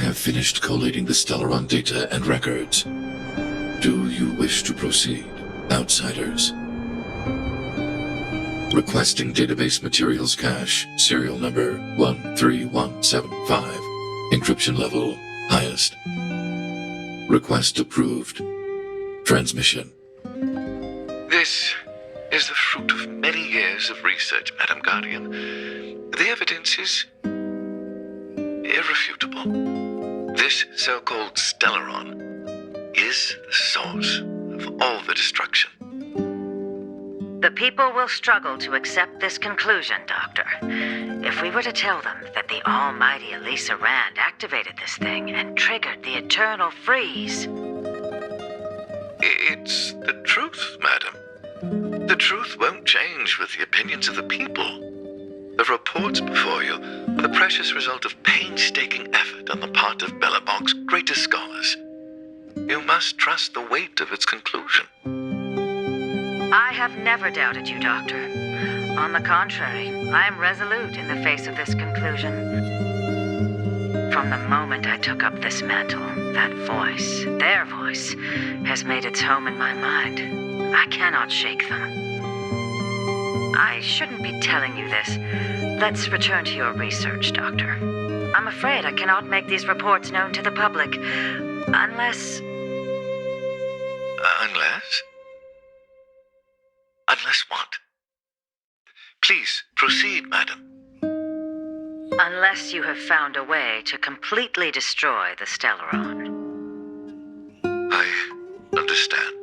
have finished collating the Stellaron data and records. Do you wish to proceed, outsiders? Requesting database materials cache, serial number 13175. Encryption level, highest. Request approved. Transmission. This is the fruit of many years of research, Madam Guardian. The evidence is irrefutable. This so-called Stellaron is the source of all the destruction. The people will struggle to accept this conclusion, Doctor. If we were to tell them that the almighty Elisa Rand activated this thing and triggered the eternal freeze. It's the truth, madam. The truth won't change with the opinions of the people. The reports before you are the precious result of painstaking effort on the part of Belobog's greatest scholars. You must trust the weight of its conclusion. I have never doubted you, Doctor. On the contrary, I am resolute in the face of this conclusion. From the moment I took up this mantle, that voice, their voice, has made its home in my mind. I cannot shake them. I shouldn't be telling you this. Let's return to your research, Doctor. I'm afraid I cannot make these reports known to the public, unless... Unless? Unless what? Please, proceed, madam. Unless you have found a way to completely destroy the Stellaron. I understand.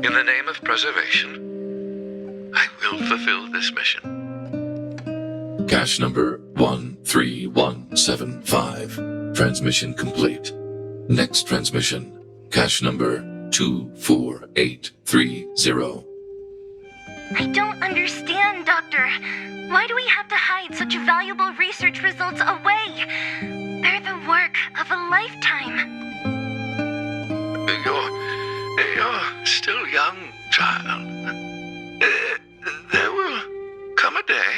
In the name of preservation, I will fulfill this mission. Cache number 13175. Transmission complete. Next transmission. Cache number 24830. I don't understand, Doctor. Why do we have to hide such valuable research results away? They're the work of a lifetime. You're still young, child. There will come a day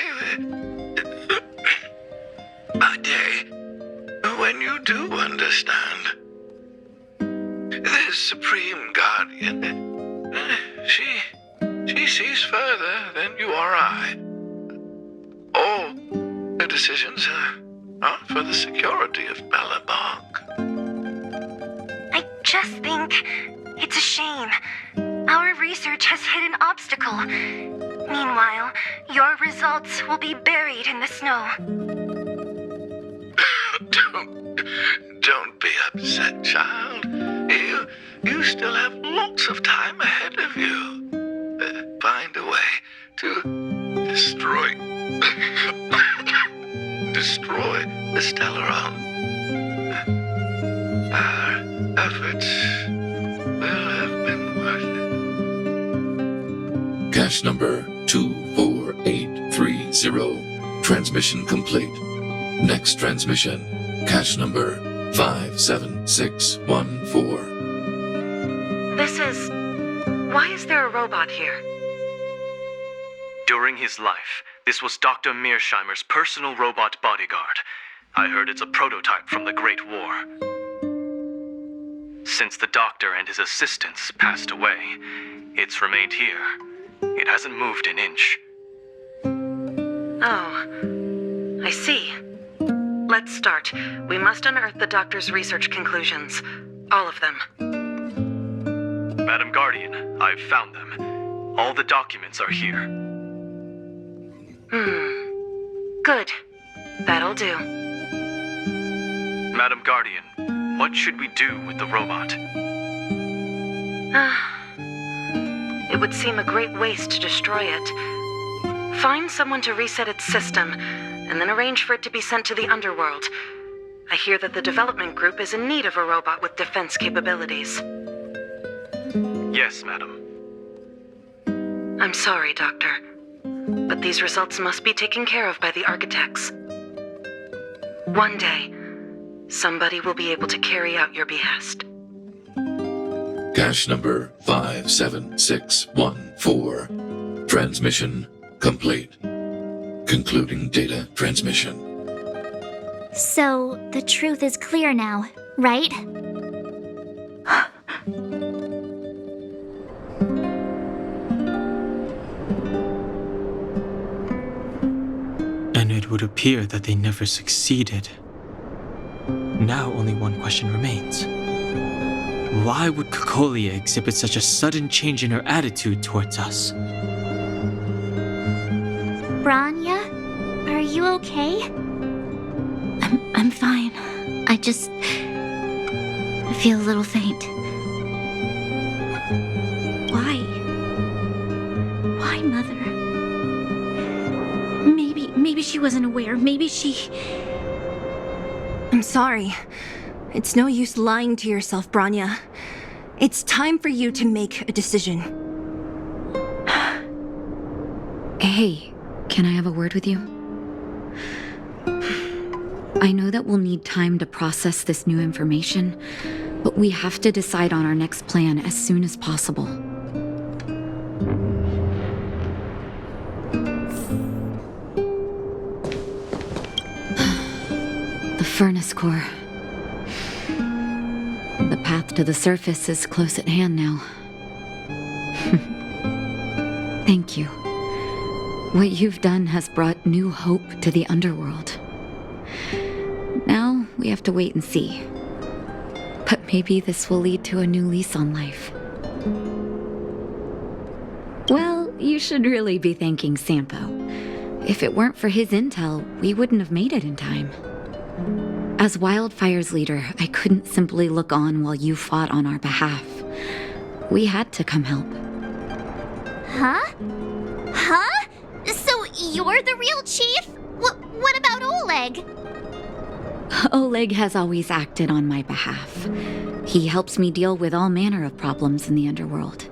when you do understand. This Supreme Guardian, she sees further than you or I. All her decisions are for the security of Belobog. I just think it's a shame. Our research has hit an obstacle. Meanwhile, your results will be buried in the snow. Don't be upset, child. You still have lots of time ahead of you. Find a way to destroy the Stellaron. Our efforts will have been worth it. Cache number 24830. Transmission complete. Next transmission. Cache number 57614. Why is there a robot here? During his life, this was Dr. Mearsheimer's personal robot bodyguard. I heard it's a prototype from the Great War. Since the doctor and his assistants passed away, it's remained here. It hasn't moved an inch. Oh, I see. Let's start. We must unearth the doctor's research conclusions. All of them. Madam Guardian, I've found them. All the documents are here. Good. That'll do. Madam Guardian, what should we do with the robot? It would seem a great waste to destroy it. Find someone to reset its system, and then arrange for it to be sent to the Underworld. I hear that the development group is in need of a robot with defense capabilities. Yes, madam. I'm sorry, Doctor, but these results must be taken care of by the architects. One day, somebody will be able to carry out your behest. Cache number 57614. Transmission complete. Concluding data transmission. So, the truth is clear now, right? And it would appear that they never succeeded. Now only one question remains. Why would Cocolia exhibit such a sudden change in her attitude towards us? Branya, are you okay? I'm fine. I feel a little faint. Why? Why, Mother? Maybe she wasn't aware. Maybe she... I'm sorry. It's no use lying to yourself, Branya. It's time for you to make a decision. Hey, can I have a word with you? I know that we'll need time to process this new information, but we have to decide on our next plan as soon as possible. The furnace core. The path to the surface is close at hand now. Thank you. What you've done has brought new hope to the Underworld. Now, we have to wait and see. But maybe this will lead to a new lease on life. Well, you should really be thanking Sampo. If it weren't for his intel, we wouldn't have made it in time. As Wildfire's leader, I couldn't simply look on while you fought on our behalf. We had to come help. Huh? Huh? So you're the real chief? What about Oleg? Oleg has always acted on my behalf. He helps me deal with all manner of problems in the Underworld.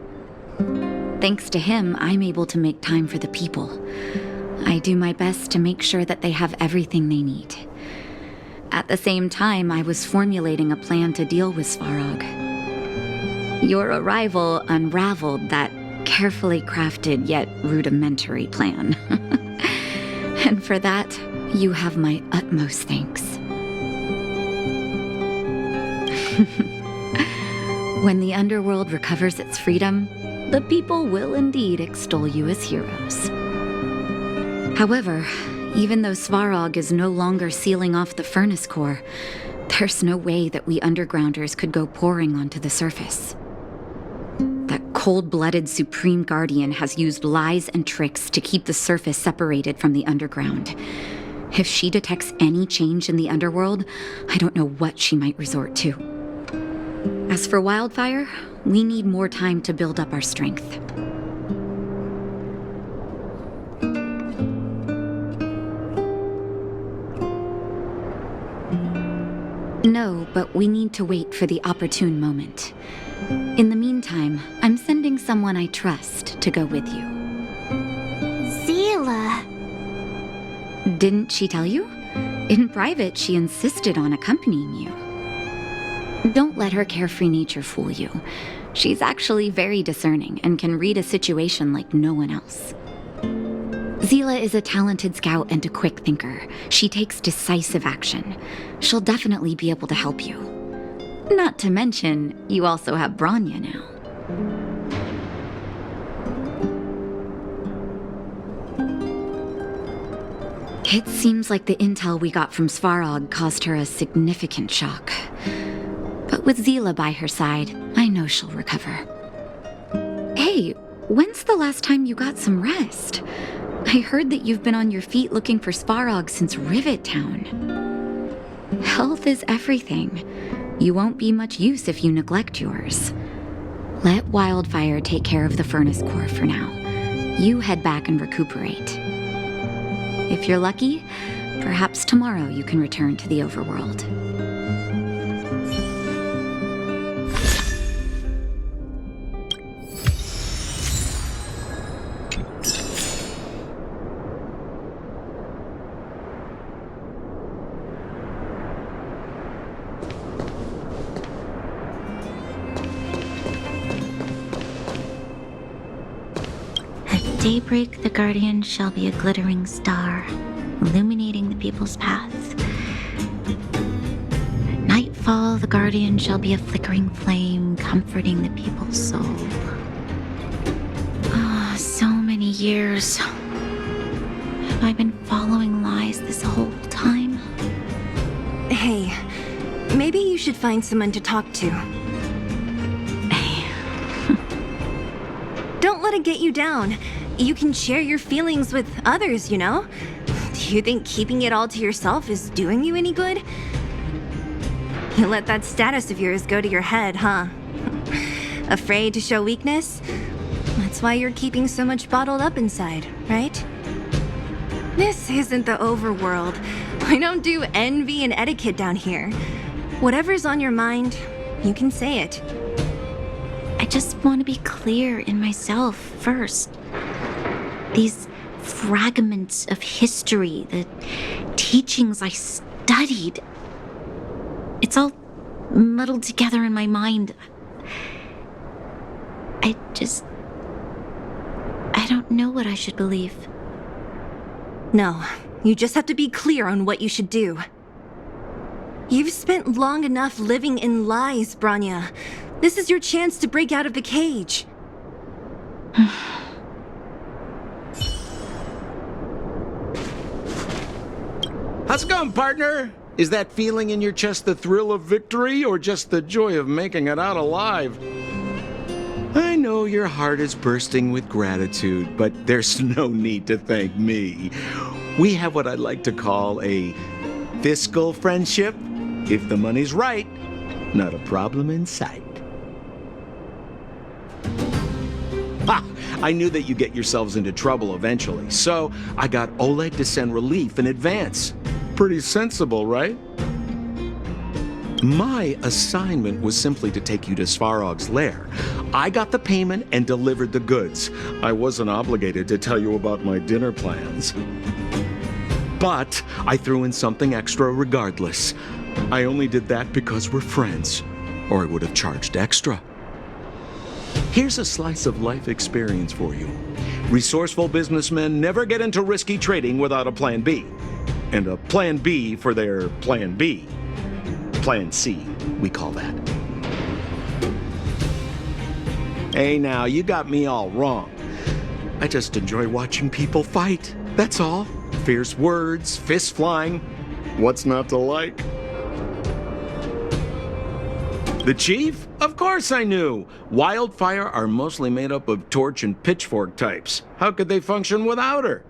Thanks to him, I'm able to make time for the people. I do my best to make sure that they have everything they need. At the same time, I was formulating a plan to deal with Svarog. Your arrival unraveled that carefully crafted yet rudimentary plan. And for that, you have my utmost thanks. When the Underworld recovers its freedom, the people will indeed extol you as heroes. However, even though Svarog is no longer sealing off the furnace core, there's no way that we undergrounders could go pouring onto the surface. That cold-blooded Supreme Guardian has used lies and tricks to keep the surface separated from the underground. If she detects any change in the Underworld, I don't know what she might resort to. As for Wildfire, we need more time to build up our strength. No, but we need to wait for the opportune moment. In the meantime, I'm sending someone I trust to go with you. Zila. Didn't she tell you? In private, she insisted on accompanying you. Don't let her carefree nature fool you. She's actually very discerning and can read a situation like no one else. Zila is a talented scout and a quick thinker. She takes decisive action. She'll definitely be able to help you. Not to mention, you also have Branya now. It seems like the intel we got from Svarog caused her a significant shock. But with Zila by her side, I know she'll recover. Hey, when's the last time you got some rest? I heard that you've been on your feet looking for Svarog since Rivet Town. Health is everything. You won't be much use if you neglect yours. Let Wildfire take care of the furnace core for now. You head back and recuperate. If you're lucky, perhaps tomorrow you can return to the Overworld. Daybreak, the Guardian shall be a glittering star, illuminating the people's paths. fall, the Guardian shall be a flickering flame, comforting the people's soul. Ah, so many years. Have I been following lies this whole time? Hey, maybe you should find someone to talk to. Don't let it get you down. You can share your feelings with others, you know? Do you think keeping it all to yourself is doing you any good? You let that status of yours go to your head, huh? Afraid to show weakness? That's why you're keeping so much bottled up inside, right? This isn't the overworld. We don't do envy and etiquette down here. Whatever's on your mind, you can say it. I just want to be clear in myself first. These fragments of history, the teachings I studied, it's all muddled together in my mind. I don't know what I should believe. No, you just have to be clear on what you should do. You've spent long enough living in lies, Branya. This is your chance to break out of the cage. How's it going, partner? Is that feeling in your chest the thrill of victory or just the joy of making it out alive? I know your heart is bursting with gratitude, but there's no need to thank me. We have what I'd like to call a fiscal friendship. If the money's right, not a problem in sight. Ha! I knew that you'd get yourselves into trouble eventually, so I got Oleg to send relief in advance. Pretty sensible, right? My assignment was simply to take you to Svarog's lair. I got the payment and delivered the goods. I wasn't obligated to tell you about my dinner plans. But I threw in something extra regardless. I only did that because we're friends, or I would have charged extra. Here's a slice of life experience for you. Resourceful businessmen never get into risky trading without a plan B. And a plan B for their plan B. Plan C, we call that. Hey now, you got me all wrong. I just enjoy watching people fight, that's all. Fierce words, fists flying. What's not to like? The chief? Of course I knew. Wildfire are mostly made up of torch and pitchfork types. How could they function without her?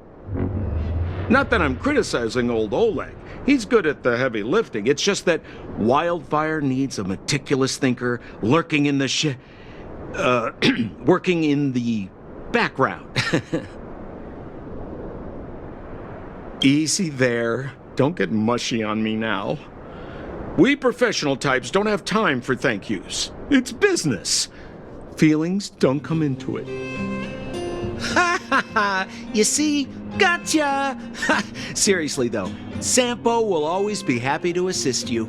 Not that I'm criticizing old Oleg. He's good at the heavy lifting. It's just that Wildfire needs a meticulous thinker lurking in the working in the background. Easy there. Don't get mushy on me now. We professional types don't have time for thank yous. It's business. Feelings don't come into it. Ha ha ha! You see? Gotcha! Seriously though, Sampo will always be happy to assist you.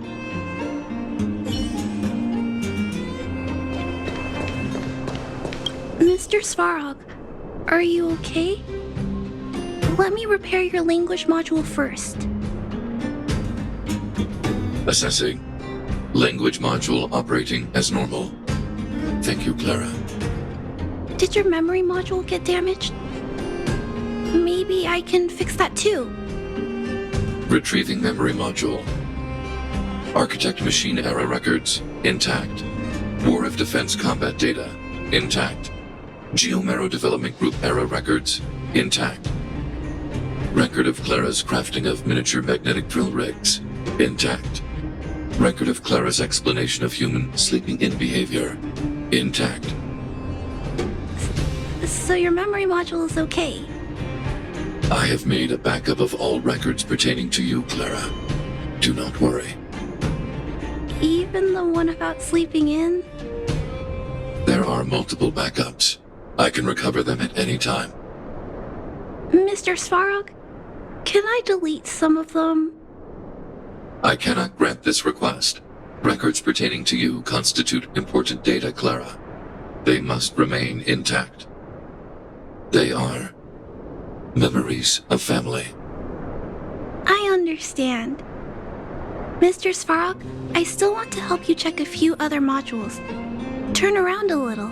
Mr. Svarog, are you okay? Let me repair your language module first. Assessing. Language module operating as normal. Thank you, Clara. Did your memory module get damaged? Maybe I can fix that too. Retrieving memory module. Architect machine error records, intact. War of Defense combat data, intact. Geomero development group error records, intact. Record of Clara's crafting of miniature magnetic drill rigs, intact. Record of Clara's explanation of human sleeping in behavior, intact. So your memory module is okay? I have made a backup of all records pertaining to you, Clara. Do not worry. Even the one about sleeping in? There are multiple backups. I can recover them at any time. Mr. Svarog, can I delete some of them? I cannot grant this request. Records pertaining to you constitute important data, Clara. They must remain intact. They are memories of family. I understand. Mr. Svarog, I still want to help you check a few other modules. Turn around a little.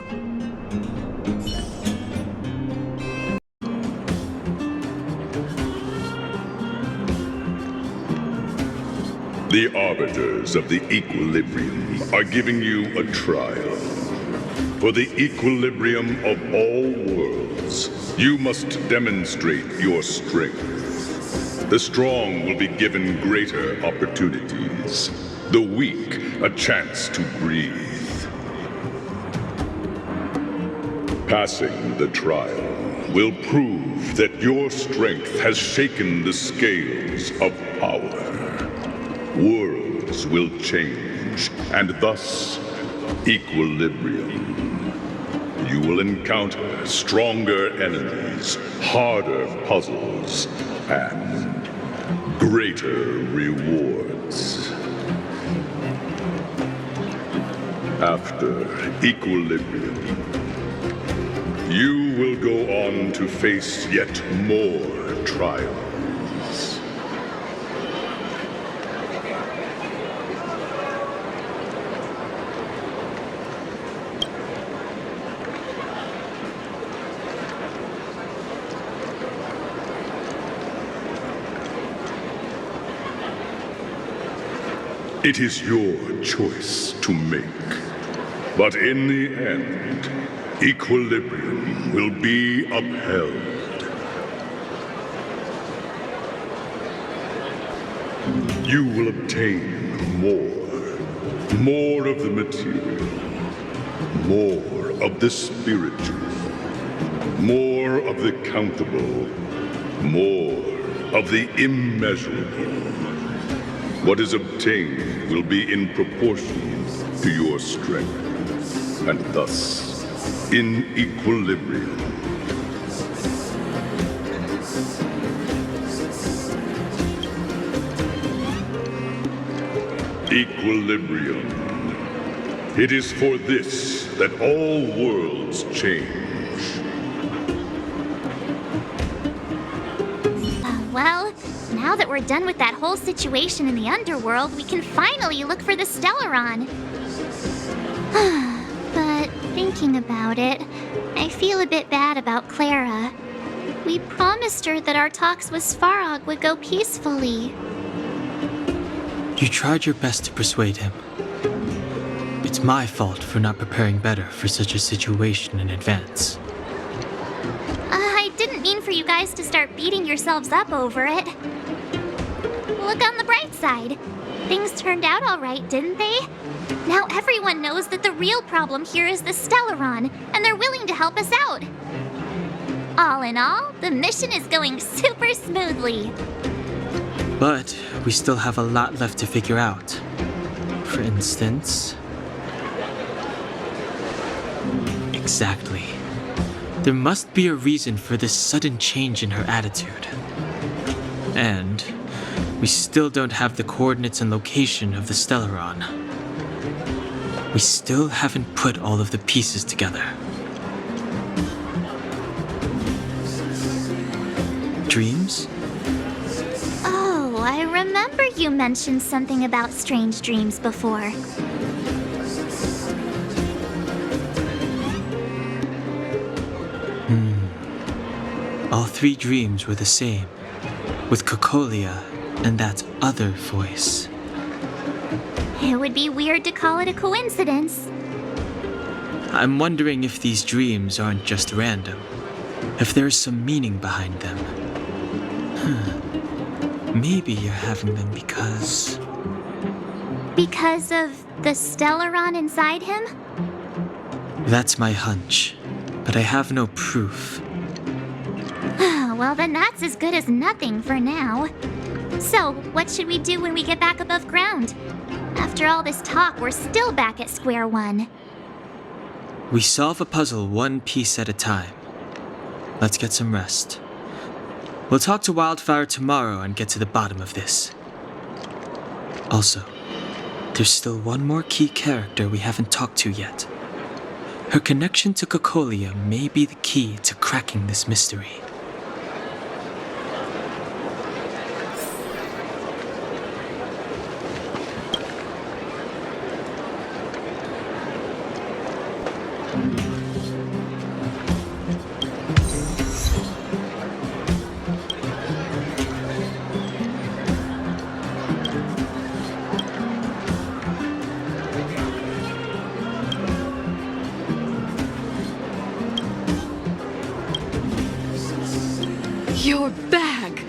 The Arbiters of the Equilibrium are giving you a trial. For the equilibrium of all worlds, you must demonstrate your strength. The strong will be given greater opportunities. The weak, a chance to breathe. Passing the trial will prove that your strength has shaken the scales of power. Worlds will change, and thus, equilibrium. You will encounter stronger enemies, harder puzzles, and greater rewards. After equilibrium, you will go on to face yet more trials. It is your choice to make. But in the end, equilibrium will be upheld. You will obtain more of the material, more of the spiritual, more of the countable, more of the immeasurable. What is obtained will be in proportion to your strength, and thus, in equilibrium. Equilibrium. It is for this that all worlds change. Well, now that we're done with that whole situation in the Underworld, we can finally look for the Stellaron. But thinking about it, I feel a bit bad about Clara. We promised her that our talks with Svarog would go peacefully. You tried your best to persuade him. It's my fault for not preparing better for such a situation in advance. I didn't mean for you guys to start beating yourselves up over it. Look on the bright side. Things turned out all right, didn't they? Now everyone knows that the real problem here is the Stellaron, and they're willing to help us out. All in all, the mission is going super smoothly. But we still have a lot left to figure out. For instance... Exactly. There must be a reason for this sudden change in her attitude. And we still don't have the coordinates and location of the Stellaron. We still haven't put all of the pieces together. Dreams? Oh, I remember you mentioned something about strange dreams before. All three dreams were the same, with Cocolia and that other voice. It would be weird to call it a coincidence. I'm wondering if these dreams aren't just random, if there's some meaning behind them. Maybe you're having them because... Because of the Stellaron inside him? That's my hunch, but I have no proof. Well, then that's as good as nothing for now. So, what should we do when we get back above ground? After all this talk, we're still back at square one. We solve a puzzle one piece at a time. Let's get some rest. We'll talk to Wildfire tomorrow and get to the bottom of this. Also, there's still one more key character we haven't talked to yet. Her connection to Cocolia may be the key to cracking this mystery. Our bag!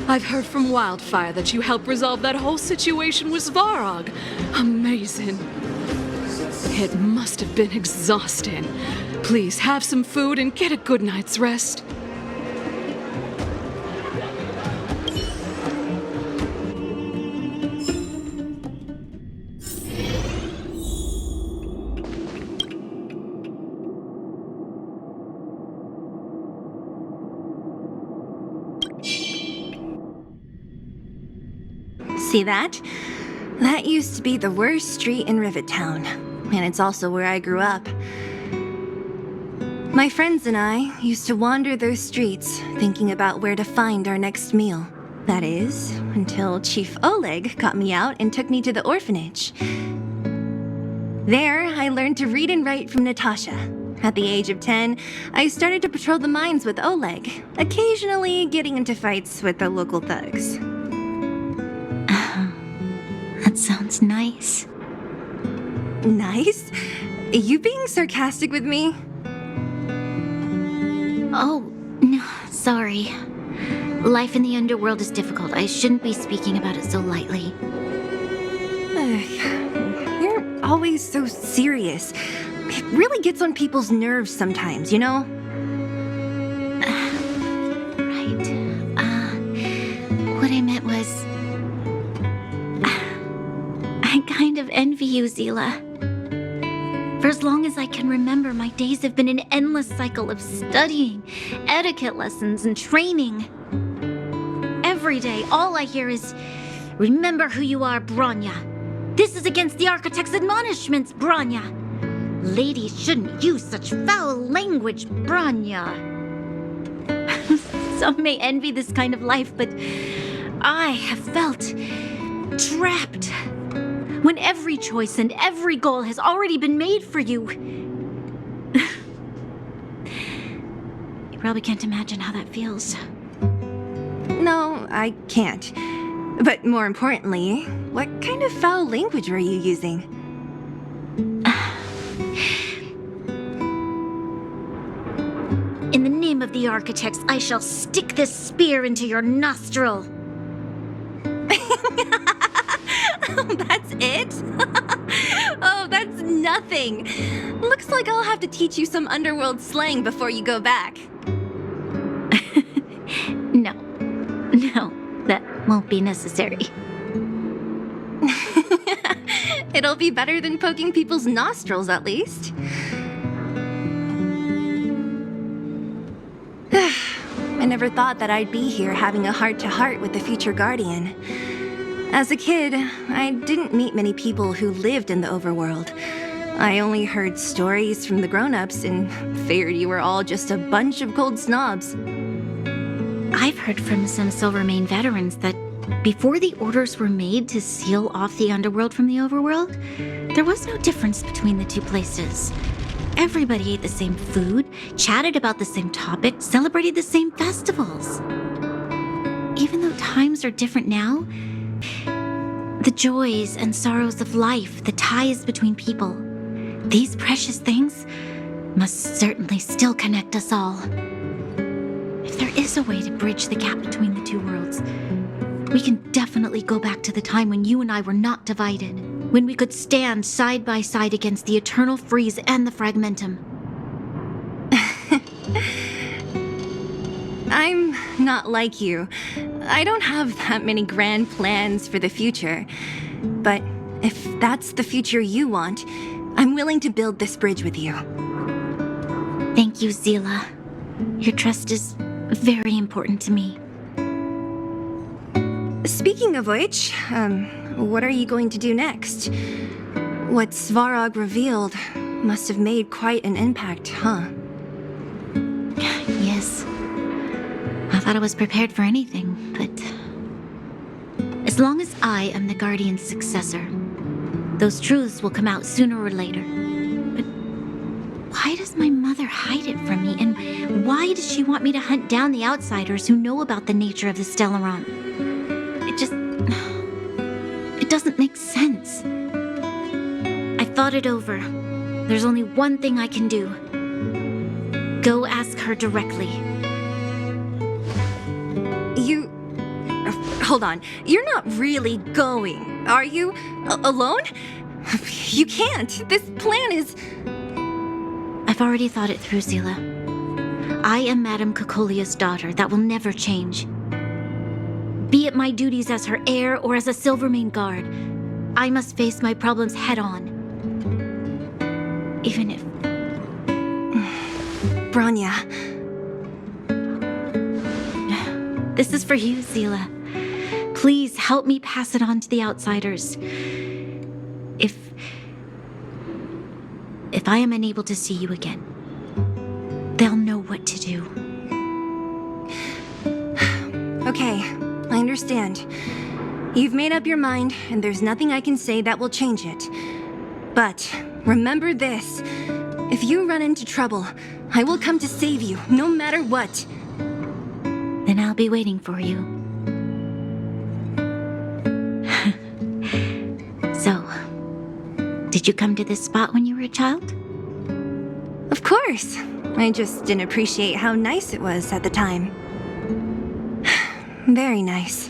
I've heard from Wildfire that you helped resolve that whole situation with Svarog. Amazing. It must have been exhausting. Please have some food and get a good night's rest. See that? That used to be the worst street in Rivet Town, and it's also where I grew up. My friends and I used to wander those streets, thinking about where to find our next meal. That is, until Chief Oleg got me out and took me to the orphanage. There, I learned to read and write from Natasha. At the age of 10, I started to patrol the mines with Oleg, occasionally getting into fights with the local thugs. That sounds nice. Nice? Are you being sarcastic with me? Oh, no, sorry. Life in the Underworld is difficult. I shouldn't be speaking about it so lightly. You're always so serious. It really gets on people's nerves sometimes, you know? Right. What I meant was... I kind of envy you, Zila. For as long as I can remember, my days have been an endless cycle of studying, etiquette lessons, and training. Every day, all I hear is, "Remember who you are, Bronya. This is against the Architect's admonishments, Bronya. Ladies shouldn't use such foul language, Bronya." Some may envy this kind of life, but I have felt trapped. When every choice and every goal has already been made for you. You probably can't imagine how that feels. No, I can't. But more importantly, what kind of foul language were you using? In the name of the Architects, I shall stick this spear into your nostril. That's it? Oh, that's nothing. Looks like I'll have to teach you some Underworld slang before you go back. No, that won't be necessary. It'll be better than poking people's nostrils, at least. I never thought that I'd be here having a heart-to-heart with the future Guardian. As a kid, I didn't meet many people who lived in the Overworld. I only heard stories from the grown-ups and figured you were all just a bunch of cold snobs. I've heard from some Silvermane veterans that before the orders were made to seal off the Underworld from the Overworld, there was no difference between the two places. Everybody ate the same food, chatted about the same topics, celebrated the same festivals. Even though times are different now, the joys and sorrows of life, the ties between people, these precious things must certainly still connect us all. If there is a way to bridge the gap between the two worlds, we can definitely go back to the time when you and I were not divided, when we could stand side by side against the Eternal Freeze and the Fragmentum. I'm not like you. I don't have that many grand plans for the future. But if that's the future you want, I'm willing to build this bridge with you. Thank you, Zila. Your trust is very important to me. Speaking of which, what are you going to do next? What Svarog revealed must have made quite an impact, huh? Yes. I thought I was prepared for anything, but... as long as I am the Guardian's successor, those truths will come out sooner or later. But why does my mother hide it from me, and why does she want me to hunt down the outsiders who know about the nature of the Stellaron? It doesn't make sense. I thought it over. There's only one thing I can do. Go ask her directly. hold on. You're not really going, are you? Alone? You can't. This plan is... I've already thought it through, Zila. I am Madame Cocolia's daughter. That will never change. Be it my duties as her heir or as a Silvermane guard, I must face my problems head on. Even if... Bronya. This is for you, Zila. Please help me pass it on to the outsiders. If I am unable to see you again, they'll know what to do. Okay, I understand. You've made up your mind, and there's nothing I can say that will change it. But remember this. If you run into trouble, I will come to save you, no matter what. Then I'll be waiting for you. So, did you come to this spot when you were a child? Of course. I just didn't appreciate how nice it was at the time. Very nice.